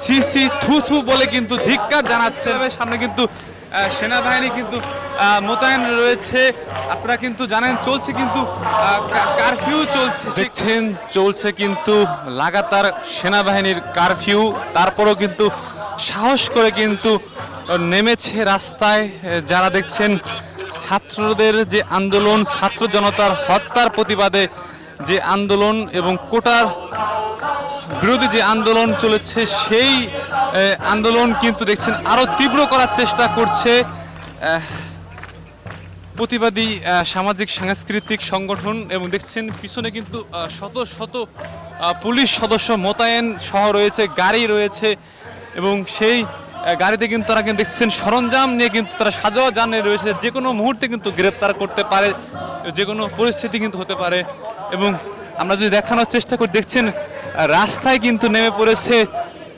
CC থুথু বলে কিন্তু ধিক্কার জানাচ্ছে। সামনে কিন্তু সেনাবাহিনী কিন্তু মোতায়েন রয়েছে। আপনারা কিন্তু জানেন চলছে কিন্তু কারফিউ চলছে, দেখছেন চলছে কিন্তু লাগাতার সেনাবাহিনীর কারফিউ। তারপরেও কিন্তু সাহস করে কিন্তু নেমেছে রাস্তায়। যারা দেখছেন ছাত্রদের যে আন্দোলন, ছাত্র জনতার হত্যার প্রতিবাদে যে আন্দোলন এবং কোটার বিরোধী যে আন্দোলন চলেছে, সেই আন্দোলন কিন্তু দেখছেন আরো তীব্র করার চেষ্টা করছে প্রতিবাদী সামাজিক সাংস্কৃতিক সংগঠন। এবং দেখছেন পিছনে কিন্তু শত শত পুলিশ সদস্য মোতায়েন সহ রয়েছে, গাড়ি রয়েছে এবং সেই গাড়িতে কিন্তু তারা কিন্তু দেখছেন সরঞ্জাম নিয়ে কিন্তু তারা সাজোয়া যানে রয়েছে। যে কোনো মুহূর্তে কিন্তু গ্রেপ্তার করতে পারে, যে কোনো পরিস্থিতি কিন্তু হতে পারে। এবং আমরা যদি দেখানোর চেষ্টা করি, দেখছেন রাস্তায় কিন্তু নেমে পড়েছে